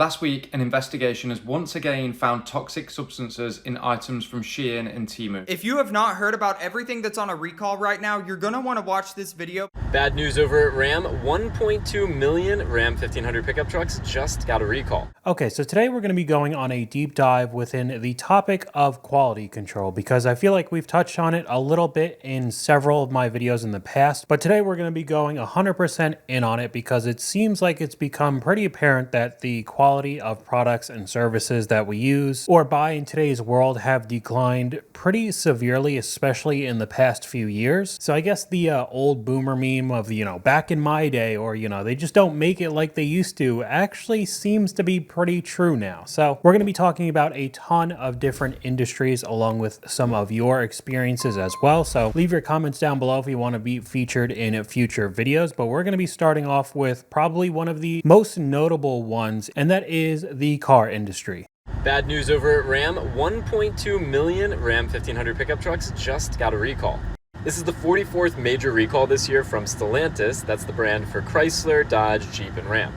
Last week, an investigation has once again found toxic substances in items from Shein and Temu. If you have not heard about everything that's on a recall right now, you're gonna want to watch this video. Bad news over at Ram. 1.2 million Ram 1500 pickup trucks just got a recall. Okay, so today we're going to be going on a deep dive within the topic of quality control because I feel like we've touched on it a little bit in several of my videos in the past, but today we're going to be going 100% in on it because it seems like it's become pretty apparent that the quality of products and services that we use or buy in today's world have declined pretty severely, especially in the past few years. So I guess the old boomer meme of, back in my day, or, they just don't make it like they used to, actually seems to be pretty true now. So we're going to be talking about a ton of different industries along with some of your experiences as well. So leave your comments down below if you want to be featured in future videos, but we're going to be starting off with probably one of the most notable ones, and that is the car industry. Bad news over at Ram. 1.2 million Ram 1500 pickup trucks just got a recall. This is the 44th major recall this year from Stellantis. That's the brand for Chrysler, Dodge, Jeep, and Ram.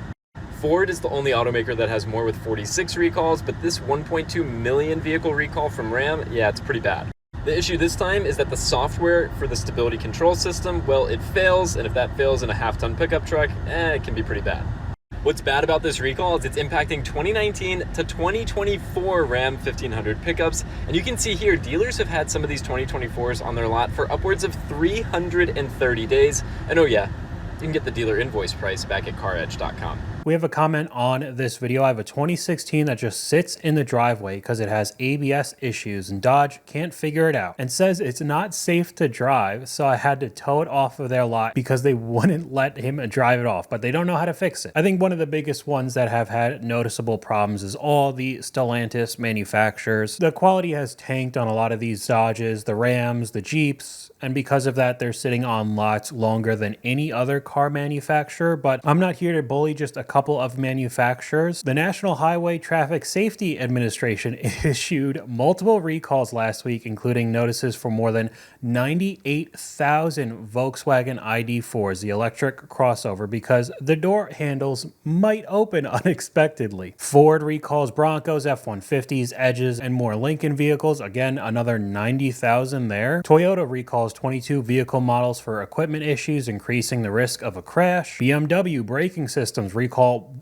Ford is the only automaker that has more with 46 recalls, but this 1.2 million vehicle recall from Ram, yeah, it's pretty bad. The issue this time is that the software for the stability control system, well, it fails, and if that fails in a half-ton pickup truck, it can be pretty bad. What's bad about this recall is it's impacting 2019 to 2024 Ram 1500 pickups, and you can see here dealers have had some of these 2024s on their lot for upwards of 330 days, and oh yeah, you can get the dealer invoice price back at caredge.com. We have a comment on this video. I have a 2016 that just sits in the driveway because it has ABS issues and Dodge can't figure it out and says it's not safe to drive, so I had to tow it off of their lot because they wouldn't let him drive it off, but they don't know how to fix it. I think one of the biggest ones that have had noticeable problems is all the Stellantis manufacturers. The quality has tanked on a lot of these Dodges, the Rams, the Jeeps, and because of that, they're sitting on lots longer than any other car manufacturer. But I'm not here to bully just a couple of manufacturers. The National Highway Traffic Safety Administration issued multiple recalls last week, including notices for more than 98,000 Volkswagen ID4s, the electric crossover, because the door handles might open unexpectedly. Ford recalls Broncos, F-150s, Edges, and more Lincoln vehicles. Again, another 90,000 there. Toyota recalls 22 vehicle models for equipment issues, increasing the risk of a crash. BMW braking systems recall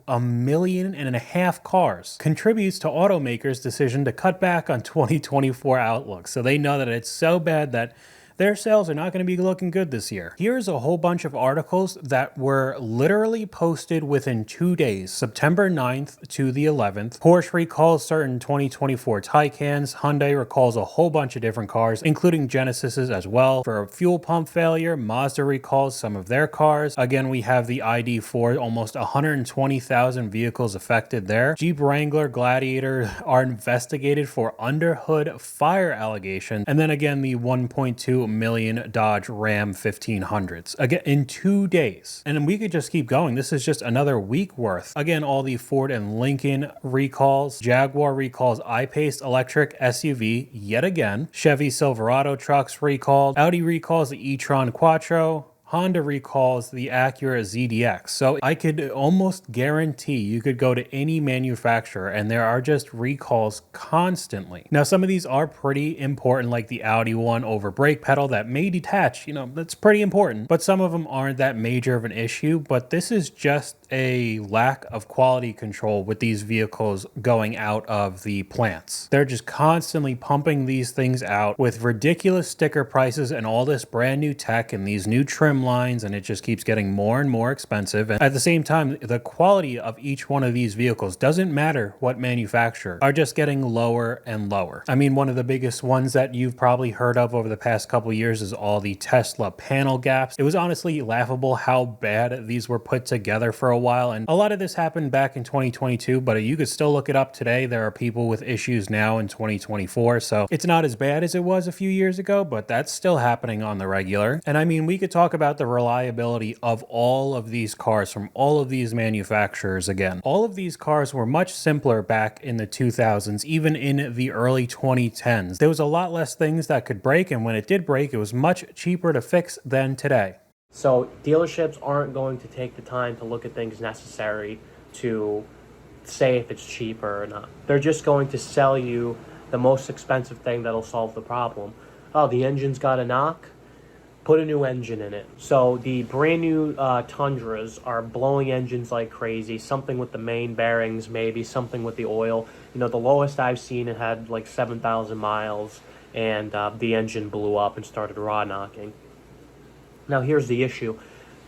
1.5 million cars. Contributes to automakers' decision to cut back on 2024 outlook. So they know that it's so bad that their sales are not going to be looking good this year. Here's a whole bunch of articles that were literally posted within 2 days, September 9th to the 11th. Porsche recalls certain 2024 Taycans. Hyundai recalls a whole bunch of different cars, including Genesises as well. For a fuel pump failure, Mazda recalls some of their cars. Again, we have the ID4, almost 120,000 vehicles affected there. Jeep Wrangler, Gladiator are investigated for underhood fire allegations. And then again, the 1.2 million Dodge Ram 1500s again in 2 days, and we could just keep going. This is just another week worth. Again, all the Ford and Lincoln recalls. Jaguar recalls I-Pace electric SUV yet again. Chevy Silverado trucks recalled. Audi recalls the e-tron Quattro. Honda recalls the Acura ZDX. So I could almost guarantee you could go to any manufacturer and there are just recalls constantly. Now, some of these are pretty important, like the Audi one over brake pedal that may detach, that's pretty important, but some of them aren't that major of an issue. But this is just a lack of quality control with these vehicles going out of the plants. They're just constantly pumping these things out with ridiculous sticker prices and all this brand new tech and these new trim lines, and it just keeps getting more and more expensive. And at the same time, the quality of each one of these vehicles, doesn't matter what manufacturer, are just getting lower and lower. I mean, one of the biggest ones that you've probably heard of over the past couple years is all the Tesla panel gaps. It was honestly laughable how bad these were put together for a while, and a lot of this happened back in 2022, but you could still look it up today. There are people with issues now in 2024, so it's not as bad as it was a few years ago, but that's still happening on the regular. And I mean, we could talk about the reliability of all of these cars from all of these manufacturers again. All of these cars were much simpler back in the 2000s, even in the early 2010s. There was a lot less things that could break, and when it did break, it was much cheaper to fix than today. So dealerships aren't going to take the time to look at things necessary to say if it's cheaper or not. They're just going to sell you the most expensive thing that'll solve the problem. Oh, the engine's got a knock? Put a new engine in it. So the brand new Tundras are blowing engines like crazy. Something with the main bearings, maybe something with the oil. You know, the lowest I've seen, it had like 7,000 miles, and the engine blew up and started raw knocking. Now here's the issue.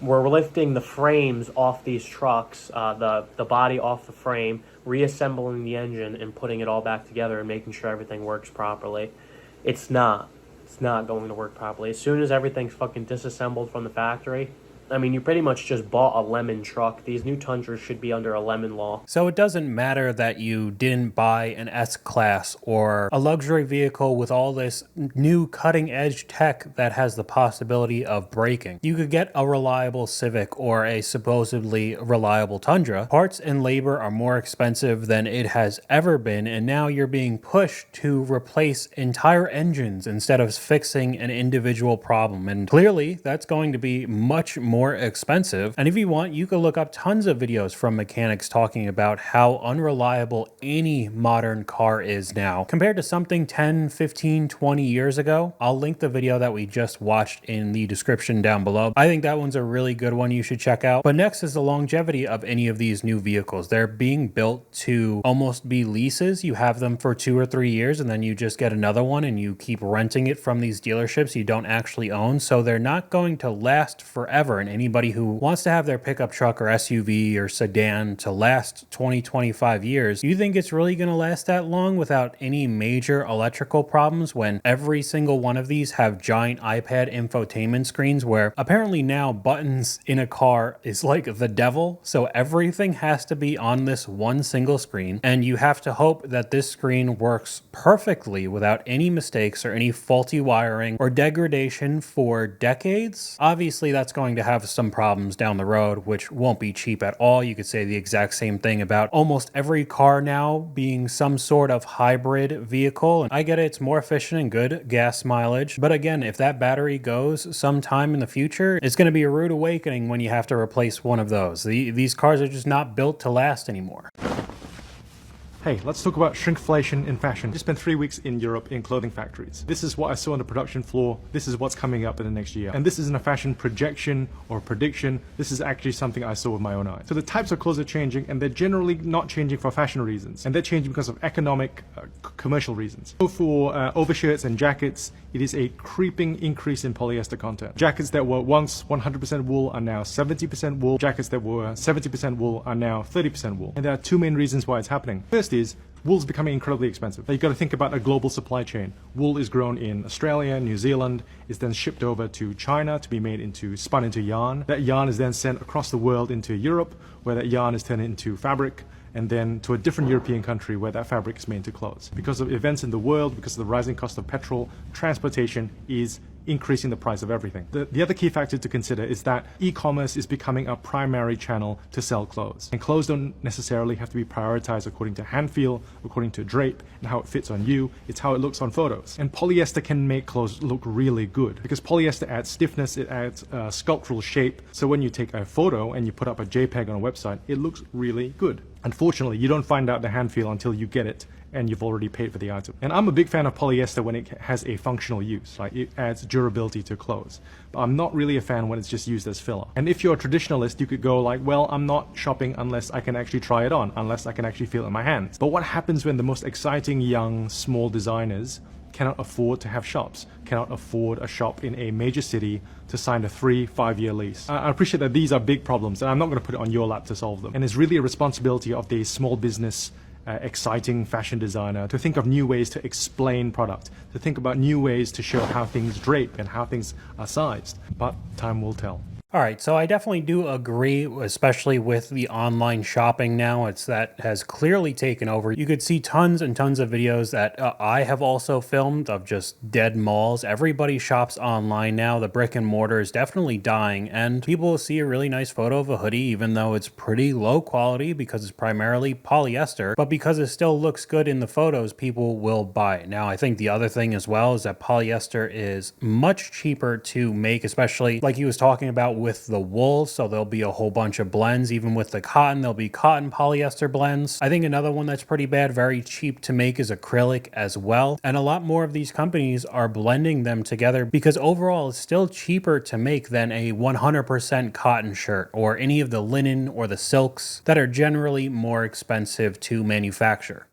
We're lifting the frames off these trucks, the body off the frame, reassembling the engine and putting it all back together and making sure everything works properly. It's not going to work properly. As soon as everything's fucking disassembled from the factory, I mean, you pretty much just bought a lemon truck. These new Tundras should be under a lemon law. So it doesn't matter that you didn't buy an S-Class or a luxury vehicle with all this new cutting-edge tech that has the possibility of braking. You could get a reliable Civic or a supposedly reliable Tundra. Parts and labor are more expensive than it has ever been, and now you're being pushed to replace entire engines instead of fixing an individual problem. And clearly, that's going to be much more expensive. And if you want, you could look up tons of videos from mechanics talking about how unreliable any modern car is now compared to something 10, 15, 20 years ago. I'll link the video that we just watched in the description down below. I think that one's a really good one you should check out. But next is the longevity of any of these new vehicles. They're being built to almost be leases. You have them for 2 or 3 years and then you just get another one and you keep renting it from these dealerships you don't actually own. So they're not going to last forever. And anybody who wants to have their pickup truck or SUV or sedan to last 20, 25 years, you think it's really going to last that long without any major electrical problems when every single one of these have giant iPad infotainment screens where apparently now buttons in a car is like the devil. So everything has to be on this one single screen and you have to hope that this screen works perfectly without any mistakes or any faulty wiring or degradation for decades. Obviously, that's going to have some problems down the road, which won't be cheap at all. You could say the exact same thing about almost every car now being some sort of hybrid vehicle. And I get it, it's more efficient and good gas mileage. But again, if that battery goes sometime in the future, it's going to be a rude awakening when you have to replace one of those. These cars are just not built to last anymore. Hey, let's talk about shrinkflation in fashion. I just spent 3 weeks in Europe in clothing factories. This is what I saw on the production floor. This is what's coming up in the next year. And this isn't a fashion projection or prediction. This is actually something I saw with my own eyes. So the types of clothes are changing, and they're generally not changing for fashion reasons. And they're changing because of economic, commercial reasons. So for overshirts and jackets, it is a creeping increase in polyester content. Jackets that were once 100% wool are now 70% wool. Jackets that were 70% wool are now 30% wool. And there are two main reasons why it's happening. First is wool's becoming incredibly expensive. You've got to think about a global supply chain. Wool is grown in Australia, New Zealand, is then shipped over to China to be spun into yarn. That yarn is then sent across the world into Europe, where that yarn is turned into fabric, and then to a different European country where that fabric is made into clothes. Because of events in the world, because of the rising cost of petrol, transportation is increasing the price of everything. The other key factor to consider is that e-commerce is becoming a primary channel to sell clothes. And clothes don't necessarily have to be prioritized according to hand feel, according to drape, and how it fits on you. It's how it looks on photos. And polyester can make clothes look really good because polyester adds stiffness, it adds sculptural shape. So when you take a photo and you put up a JPEG on a website, it looks really good. Unfortunately, you don't find out the hand feel until you get it and you've already paid for the item. And I'm a big fan of polyester when it has a functional use, like it adds durability to clothes. But I'm not really a fan when it's just used as filler. And if you're a traditionalist, you could go like, well, I'm not shopping unless I can actually try it on, unless I can actually feel it in my hands. But what happens when the most exciting young, small designers cannot afford to have shops, cannot afford a shop in a major city to sign a 3-5 year lease? I appreciate that these are big problems, and I'm not going to put it on your lap to solve them. And it's really a responsibility of the small business exciting fashion designer to think of new ways to explain product, to think about new ways to show how things drape and how things are sized. But time will tell. All right, so I definitely do agree, especially with the online shopping now. That has clearly taken over. You could see tons and tons of videos that I have also filmed of just dead malls. Everybody shops online now. The brick and mortar is definitely dying, and people will see a really nice photo of a hoodie, even though it's pretty low quality because it's primarily polyester, but because it still looks good in the photos, people will buy it. Now, I think the other thing as well is that polyester is much cheaper to make, especially like he was talking about with the wool, so there'll be a whole bunch of blends. Even with the cotton, there'll be cotton polyester blends. I think another one that's pretty bad, very cheap to make, is acrylic as well. And a lot more of these companies are blending them together because overall it's still cheaper to make than a 100% cotton shirt or any of the linen or the silks that are generally more expensive to manufacture.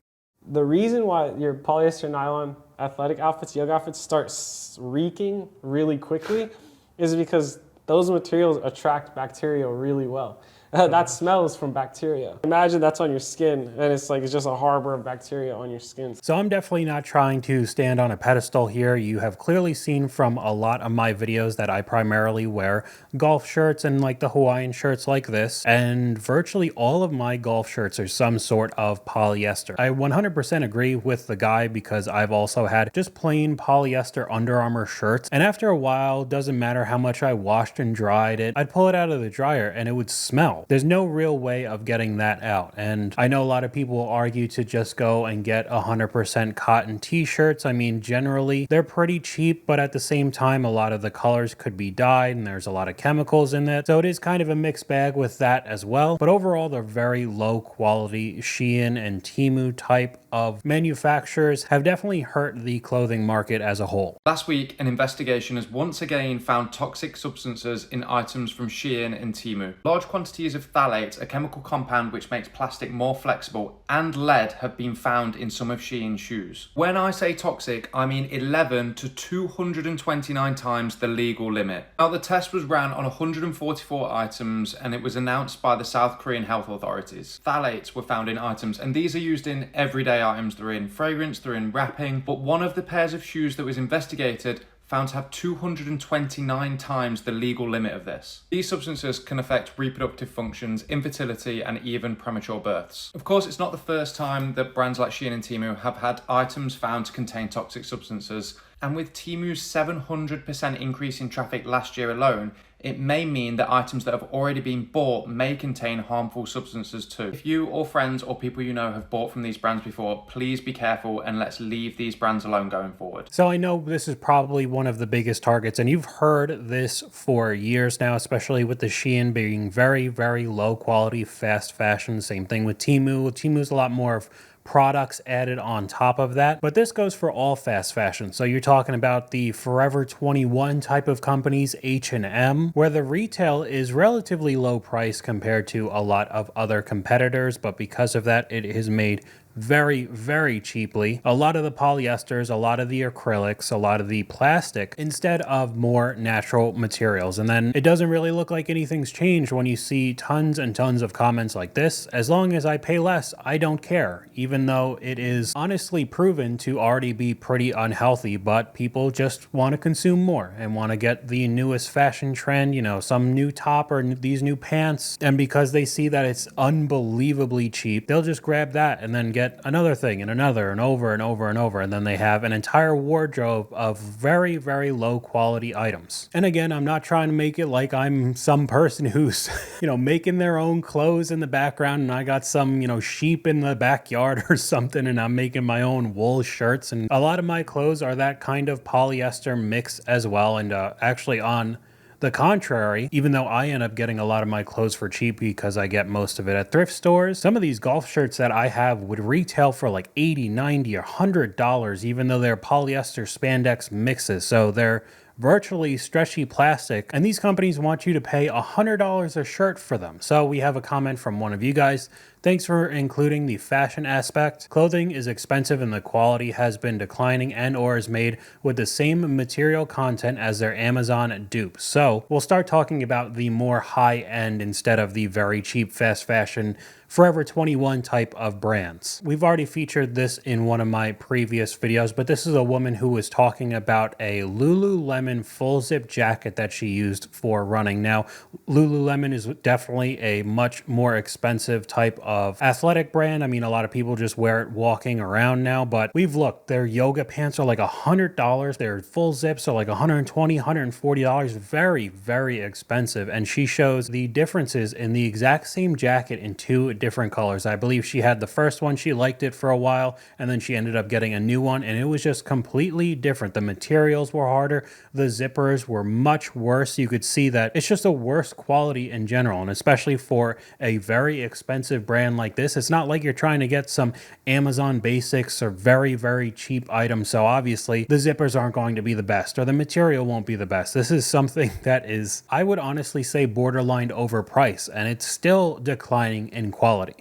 The reason why your polyester nylon athletic outfits, yoga outfits, start reeking really quickly is because those materials attract bacteria really well. That smell is from bacteria. Imagine that's on your skin and it's just a harbor of bacteria on your skin. So I'm definitely not trying to stand on a pedestal here. You have clearly seen from a lot of my videos that I primarily wear golf shirts and like the Hawaiian shirts like this. And virtually all of my golf shirts are some sort of polyester. I 100% agree with the guy because I've also had just plain polyester Under Armour shirts. And after a while, doesn't matter how much I washed and dried it, I'd pull it out of the dryer and it would smell. There's no real way of getting that out. And I know a lot of people will argue to just go and get 100% cotton t-shirts. I mean, generally they're pretty cheap, but at the same time, a lot of the colors could be dyed and there's a lot of chemicals in it. So it is kind of a mixed bag with that as well. But overall, they're very low quality. Shein and Temu type of manufacturers have definitely hurt the clothing market as a whole. Last week, an investigation has once again found toxic substances in items from Shein and Temu. Large quantities of phthalates, a chemical compound which makes plastic more flexible, and lead have been found in some of Shein's shoes. When I say toxic, I mean 11 to 229 times the legal limit. Now, the test was ran on 144 items and it was announced by the South Korean health authorities. Phthalates were found in items, and these are used in everyday items. They're in fragrance, they're in wrapping, but one of the pairs of shoes that was investigated found to have 229 times the legal limit of this. These substances can affect reproductive functions, infertility, and even premature births. Of course, it's not the first time that brands like Shein and Temu have had items found to contain toxic substances, and with Temu's 700% increase in traffic last year alone, it may mean that items that have already been bought may contain harmful substances too. If you or friends or people you know have bought from these brands before, please be careful and let's leave these brands alone going forward. So I know this is probably one of the biggest targets, and you've heard this for years now, especially with the Shein being very, very low quality, fast fashion. Same thing with Temu. Temu's a lot more of products added on top of that, but this goes for all fast fashion. So you're talking about the Forever 21 type of companies, H&M, where the retail is relatively low price compared to a lot of other competitors, but because of that, it is made very, very cheaply. A lot of the polyesters, a lot of the acrylics, a lot of the plastic instead of more natural materials. And then it doesn't really look like anything's changed when you see tons and tons of comments like this. As long as I pay less, I don't care, even though it is honestly proven to already be pretty unhealthy, but people just want to consume more and want to get the newest fashion trend, you know, some new top or these new pants. And because they see that it's unbelievably cheap, they'll just grab that and then get another thing and another and over and over and over, and then they have an entire wardrobe of very, very low quality items. And again, I'm not trying to make it like I'm some person who's making their own clothes in the background and I got some sheep in the backyard or something and I'm making my own wool shirts. And a lot of my clothes are that kind of polyester mix as well. And actually, on the contrary, even though I end up getting a lot of my clothes for cheap because I get most of it at thrift stores, some of these golf shirts that I have would retail for like $80, $90, or $100, even though they're polyester spandex mixes. So they're virtually stretchy plastic, and these companies want you to pay $100 a shirt for them. So we have a comment from one of you guys. Thanks for including the fashion aspect. Clothing is expensive and the quality has been declining and or is made with the same material content as their Amazon dupes. So we'll start talking about the more high end instead of the very cheap fast fashion Forever 21 type of brands. We've already featured this in one of my previous videos, but this is a woman who was talking about a Lululemon full zip jacket that she used for running. Now, Lululemon is definitely a much more expensive type of of athletic brand. I mean, a lot of people just wear it walking around now, but we've looked, their yoga pants are like $100. Their full zips are like $120, $140. Very, very expensive. And she shows the differences in the exact same jacket in 2 different colors. I believe she had the first one, she liked it for a while, and then she ended up getting a new one, and it was just completely different. The materials were harder, the zippers were much worse. You could see that it's just a worse quality in general, and especially for a very expensive brand like this, it's not like you're trying to get some Amazon basics or very, very cheap items. So obviously the zippers aren't going to be the best, or the material won't be the best. This is something that is, I would honestly say, borderline overpriced, and it's still declining in quality.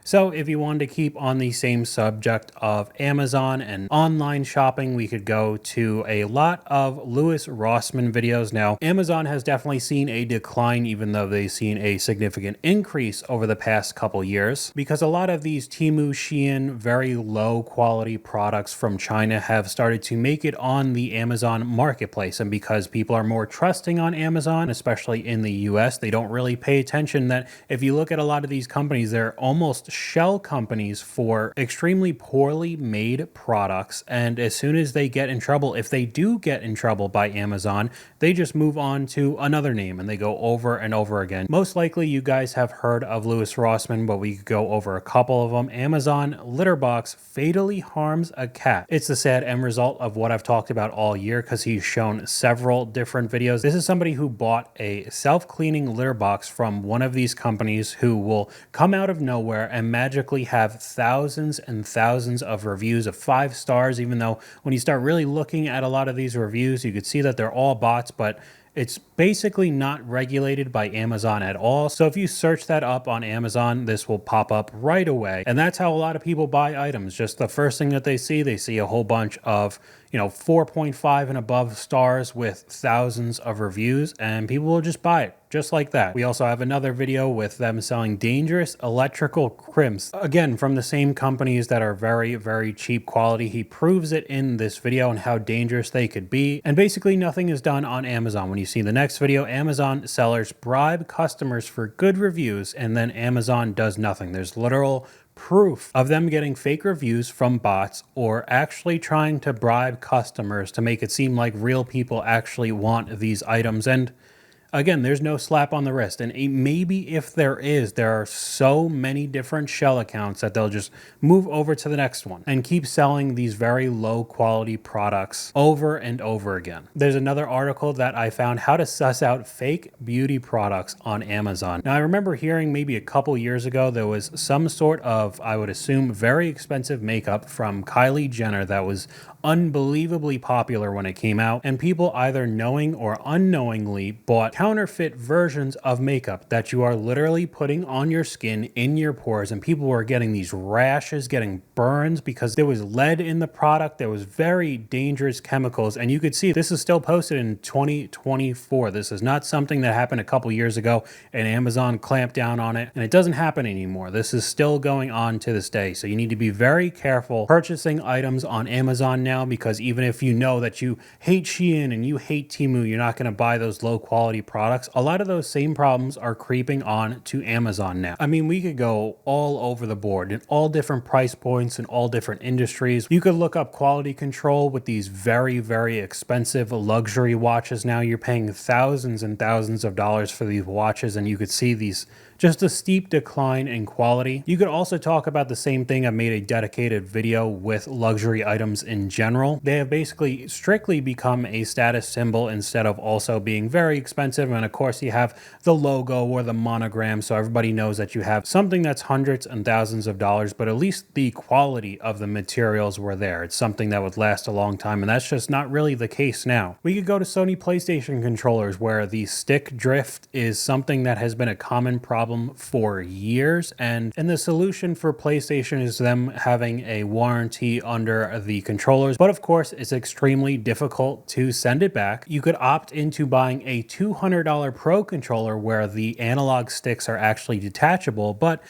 So if you wanted to keep on the same subject of Amazon and online shopping, we could go to a lot of Louis Rossmann videos. Now, Amazon has definitely seen a decline, even though they've seen a significant increase over the past couple years, because a lot of these Temu, Shein, very low quality products from China have started to make it on the Amazon marketplace. And because people are more trusting on Amazon, especially in the US, they don't really pay attention that if you look at a lot of these companies, they're almost shell companies for extremely poorly made products, and as soon as they get in trouble, if they do get in trouble by Amazon, they just move on to another name and they go over and over again. Most likely you guys have heard of Louis Rossmann, but we could go over a couple of them. Amazon litter box fatally harms a cat. It's the sad end result of what I've talked about all year, because he's shown several different videos. This is somebody who bought a self-cleaning litter box from one of these companies who will come out of nowhere and magically have thousands and thousands of reviews of 5 stars, even though when you start really looking at a lot of these reviews, you could see that they're all bots, but it's basically not regulated by Amazon at all. So if you search that up on Amazon, this will pop up right away. And that's how a lot of people buy items. Just the first thing that they see a whole bunch of 4.5 and above stars with thousands of reviews, and people will just buy it just like that. We also have another video with them selling dangerous electrical crimps, again from the same companies that are very, very cheap quality. He proves it in this video and how dangerous they could be, and basically nothing is done on Amazon. When you see the next video, Amazon sellers bribe customers for good reviews, and then Amazon does nothing. There's literal proof of them getting fake reviews from bots or actually trying to bribe customers to make it seem like real people actually want these items. And again, there's no slap on the wrist. And maybe if there are so many different shell accounts that they'll just move over to the next one and keep selling these very low quality products over and over again. There's another article that I found, how to suss out fake beauty products on Amazon. Now, I remember hearing maybe a couple years ago, there was some sort of, I would assume, very expensive makeup from Kylie Jenner that was unbelievably popular when it came out, and people either knowing or unknowingly bought counterfeit versions of makeup that you are literally putting on your skin in your pores, and people were getting these rashes, getting burns because there was lead in the product. There was very dangerous chemicals, and you could see this is still posted in 2024. This is not something that happened a couple years ago and Amazon clamped down on it, and it doesn't happen anymore. This is still going on to this day, so you need to be very careful purchasing items on Amazon now, because even if you know that you hate Shein and you hate Temu, you're not going to buy those low quality products. A lot of those same problems are creeping on to Amazon now. I mean, we could go all over the board in all different price points and all different industries. You could look up quality control with these very, very expensive luxury watches. Now you're paying thousands and thousands of dollars for these watches, and you could see these just a steep decline in quality. You could also talk about the same thing. I made a dedicated video with luxury items in general. They have basically strictly become a status symbol instead of also being very expensive. And of course you have the logo or the monogram, so everybody knows that you have something that's hundreds and thousands of dollars, but at least the quality of the materials were there. It's something that would last a long time, and that's just not really the case now. We could go to Sony PlayStation controllers, where the stick drift is something that has been a common problem for years, and the solution for PlayStation is them having a warranty under the controllers, but of course it's extremely difficult to send it back. You could opt into buying a $200 Pro controller where the analog sticks are actually detachable, but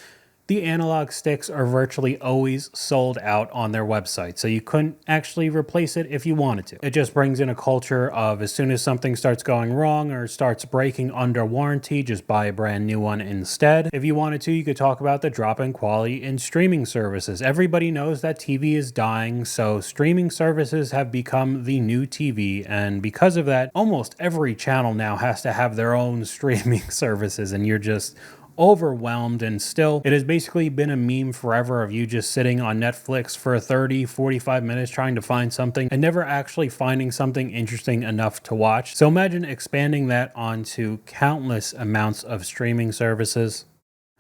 the analog sticks are virtually always sold out on their website, so you couldn't actually replace it if you wanted to. It just brings in a culture of as soon as something starts going wrong or starts breaking under warranty, just buy a brand new one instead. If you wanted to, you could talk about the drop in quality in streaming services. Everybody knows that TV is dying, so streaming services have become the new TV, and because of that, almost every channel now has to have their own streaming services, and you're just overwhelmed. And still, it has basically been a meme forever of you just sitting on Netflix for 30-45 minutes trying to find something and never actually finding something interesting enough to watch. So imagine expanding that onto countless amounts of streaming services.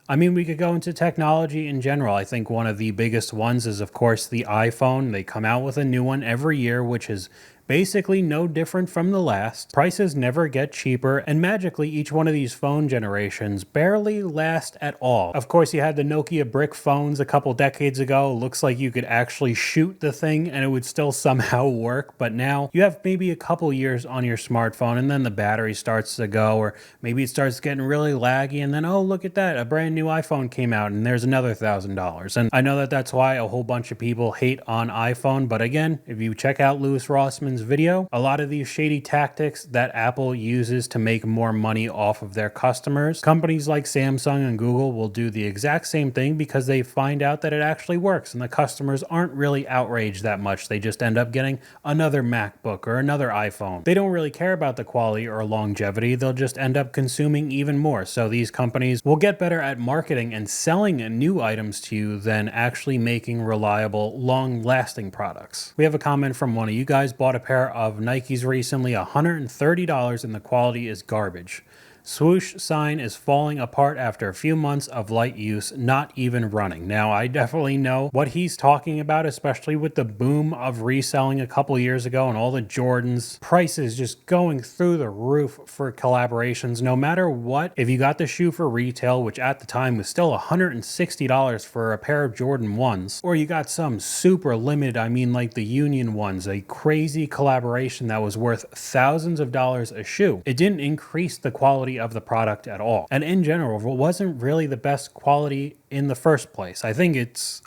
I mean, we could go into technology in general. I think one of the biggest ones is, of course, the iPhone. They come out with a new one every year, which is basically no different from the last. Prices never get cheaper, and magically each one of these phone generations barely last at all. Of course, you had the Nokia brick phones a couple decades ago. Looks like you could actually shoot the thing and it would still somehow work, but now you have maybe a couple years on your smartphone and then the battery starts to go, or maybe it starts getting really laggy, and then, oh, look at that, a brand new iPhone came out and there's another $1,000. And I know that that's why a whole bunch of people hate on iPhone, but again, if you check out Louis Rossman's video, a lot of these shady tactics that Apple uses to make more money off of their customers, companies like Samsung and Google will do the exact same thing because they find out that it actually works and the customers aren't really outraged that much. They just end up getting another MacBook or another iPhone. They don't really care about the quality or longevity. They'll just end up consuming even more. So these companies will get better at marketing and selling new items to you than actually making reliable, long-lasting products. We have a comment from one of you guys: bought a pair of Nikes recently, $130, and the quality is garbage. Swoosh sign is falling apart after a few months of light use, not even running. Now, I definitely know what he's talking about, especially with the boom of reselling a couple years ago and all the Jordans. Prices just going through the roof for collaborations. No matter what, if you got the shoe for retail, which at the time was still $160 for a pair of Jordan 1s, or you got some super limited, I mean like the Union ones, a crazy collaboration that was worth thousands of dollars a shoe, it didn't increase the quality of the product at all. And in general, it wasn't really the best quality in the first place. I think it's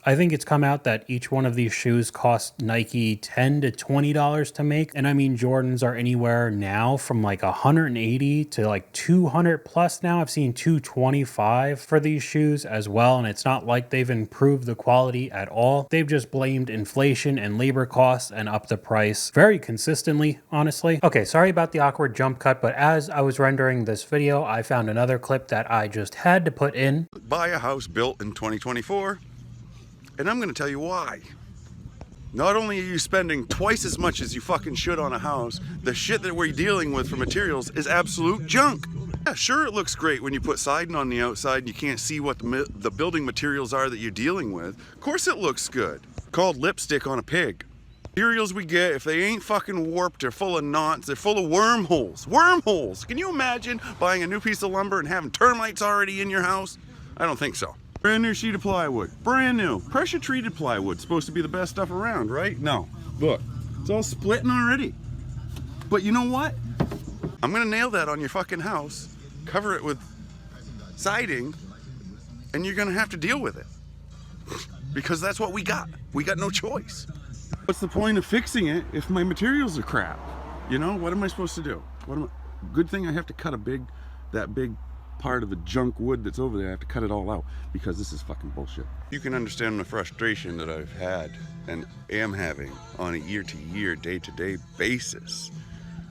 come out that each one of these shoes cost Nike $10 to $20 to make. And I mean, Jordans are anywhere now from like $180 to like $200 plus now. I've seen $225 for these shoes as well. And it's not like they've improved the quality at all. They've just blamed inflation and labor costs and upped the price very consistently, honestly. Okay, sorry about the awkward jump cut, but as I was rendering this video, I found another clip that I just had to put in. Buy a house built in 2024, and I'm going to tell you why. Not only are you spending twice as much as you fucking should on a house, the shit that we're dealing with for materials is absolute junk. Yeah, sure, it looks great when you put siding on the outside and you can't see what the building materials are that you're dealing with. Of course it looks good. Called lipstick on a pig. Materials we get, if they ain't fucking warped, they're full of knots, they're full of wormholes. Wormholes! Can you imagine buying a new piece of lumber and having termites already in your house? I don't think so. Brand new sheet of plywood. Brand new. Pressure treated plywood. Supposed to be the best stuff around, right? No. Look. It's all splitting already. But you know what? I'm gonna nail that on your fucking house, cover it with siding, and you're gonna have to deal with it. Because that's what we got. We got no choice. What's the point of fixing it if my materials are crap? You know, what am I supposed to do? Good thing I have to cut that big part of the junk wood that's over there. I have to cut it all out because this is fucking bullshit. You can understand the frustration that I've had and am having on a year-to-year, day-to-day basis.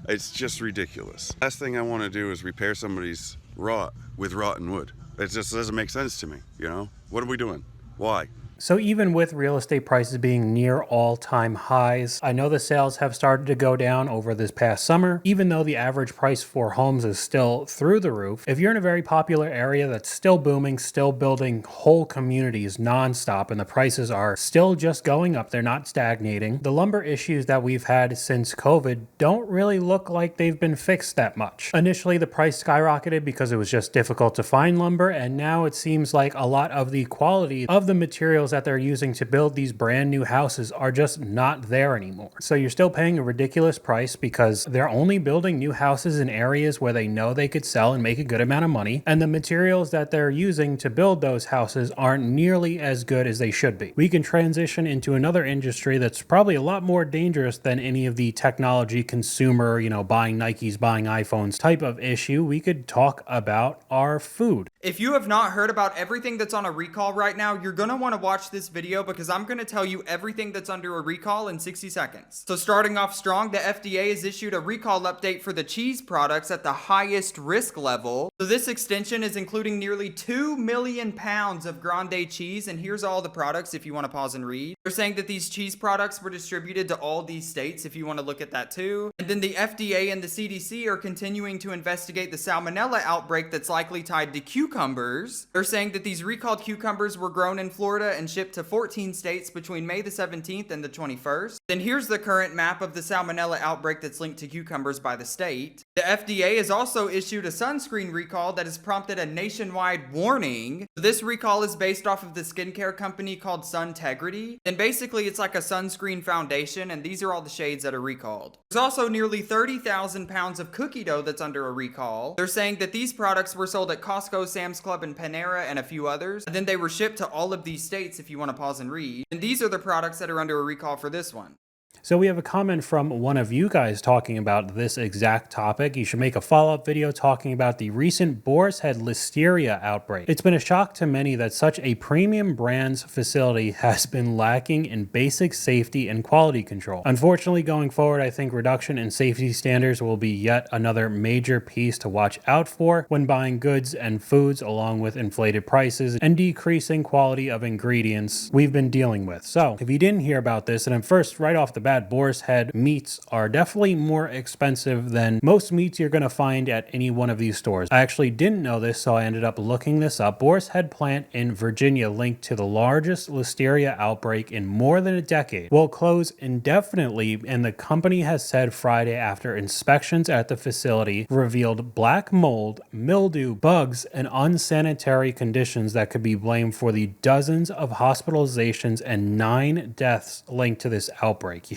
It's just ridiculous. Last thing I want to do is repair somebody's rot with rotten wood. It just doesn't make sense to me, you know? What are we doing? Why? So even with real estate prices being near all-time highs, I know the sales have started to go down over this past summer, even though the average price for homes is still through the roof. If you're in a very popular area that's still booming, still building whole communities nonstop, and the prices are still just going up, they're not stagnating, the lumber issues that we've had since COVID don't really look like they've been fixed that much. Initially, the price skyrocketed because it was just difficult to find lumber, and now it seems like a lot of the quality of the materials materials that they're using to build these brand new houses are just not there anymore. So you're still paying a ridiculous price because they're only building new houses in areas where they know they could sell and make a good amount of money, and the materials that they're using to build those houses aren't nearly as good as they should be. We can transition into another industry that's probably a lot more dangerous than any of the technology consumer, buying Nikes, buying iPhones type of issue. We could talk about our food. If you have not heard about everything that's on a recall right now, you're going to want to watch this video because I'm going to tell you everything that's under a recall in 60 seconds. So starting off strong, the FDA has issued a recall update for the cheese products at the highest risk level. So this extension is including nearly 2 million pounds of grande cheese, and here's all the products if you want to pause and read. They're saying that these cheese products were distributed to all these states if you want to look at that too. And then the FDA and the CDC are continuing to investigate the salmonella outbreak that's likely tied to cucumbers. They're saying that these recalled cucumbers were grown in Florida and shipped to 14 states between May the 17th and the 21st. Then here's the current map of the salmonella outbreak that's linked to cucumbers by the state. The FDA has also issued a sunscreen recall that has prompted a nationwide warning. This recall is based off of the skincare company called Suntegrity. And basically it's like a sunscreen foundation, and these are all the shades that are recalled. There's also nearly 30,000 pounds of cookie dough that's under a recall. They're saying that these products were sold at Costco, Sam's Club, and Panera, and a few others. And then they were shipped to all of these states if you want to pause and read. And these are the products that are under a recall for this one. So we have a comment from one of you guys talking about this exact topic. You should make a follow-up video talking about the recent boar's head listeria outbreak. It's been a shock to many that such a premium brand's facility has been lacking in basic safety and quality control. Unfortunately, going forward, I think reduction in safety standards will be yet another major piece to watch out for when buying goods and foods, along with inflated prices and decreasing quality of ingredients we've been dealing with. So if you didn't hear about this, and first, right off the bat, boar's head meats are definitely more expensive than most meats you're going to find at any one of these stores. I actually didn't know this, so I ended up looking this up. Boar's Head plant in Virginia, linked to the largest listeria outbreak in more than a decade, will close indefinitely, and the company has said Friday after inspections at the facility revealed black mold, mildew, bugs, and unsanitary conditions that could be blamed for the dozens of hospitalizations and 9 deaths linked to this outbreak.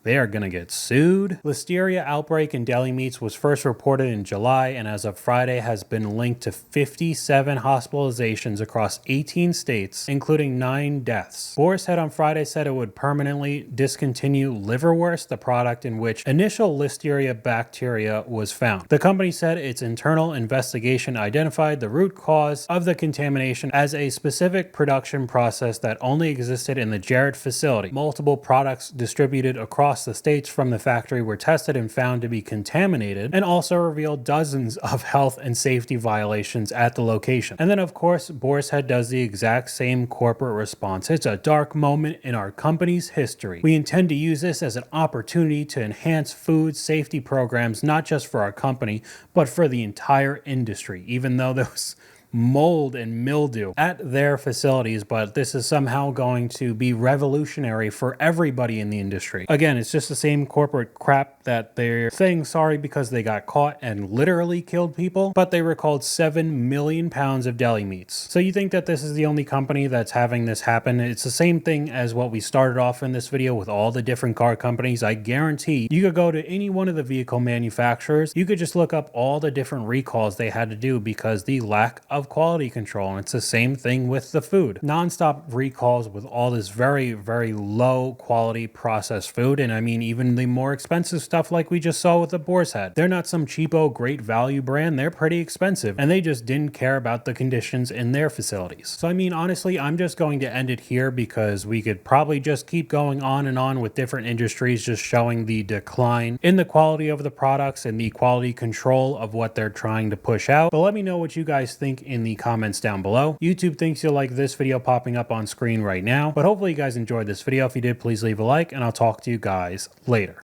They are going to get sued. Listeria outbreak in deli meats was first reported in July, and as of Friday has been linked to 57 hospitalizations across 18 states, including 9 deaths. Boar's Head on Friday said it would permanently discontinue Liverwurst, the product in which initial listeria bacteria was found. The company said its internal investigation identified the root cause of the contamination as a specific production process that only existed in the Jarrett facility. Multiple products distributed across the states from the factory were tested and found to be contaminated, and also revealed dozens of health and safety violations at the location. And then of course, Boar's Head does the exact same corporate response. It's a dark moment in our company's history. We intend to use this as an opportunity to enhance food safety programs, not just for our company, but for the entire industry, even though those mold and mildew at their facilities, but this is somehow going to be revolutionary for everybody in the industry. Again, it's just the same corporate crap that they're saying sorry because they got caught and literally killed people, but they recalled 7 million pounds of deli meats. So you think that this is the only company that's having this happen? It's the same thing as what we started off in this video with all the different car companies. I guarantee you could go to any one of the vehicle manufacturers, you could just look up all the different recalls they had to do because the lack of quality control. And it's the same thing with the food. Non-stop recalls with all this very, very low quality processed food. And I mean, even the more expensive stuff like we just saw with the Boar's Head. They're not some cheapo, great value brand. They're pretty expensive. And they just didn't care about the conditions in their facilities. So I mean, honestly, I'm just going to end it here because we could probably just keep going on and on with different industries, just showing the decline in the quality of the products and the quality control of what they're trying to push out. But let me know what you guys think in the comments down below. YouTube thinks you'll like this video popping up on screen right now, but hopefully you guys enjoyed this video. If you did, please leave a like, and I'll talk to you guys later.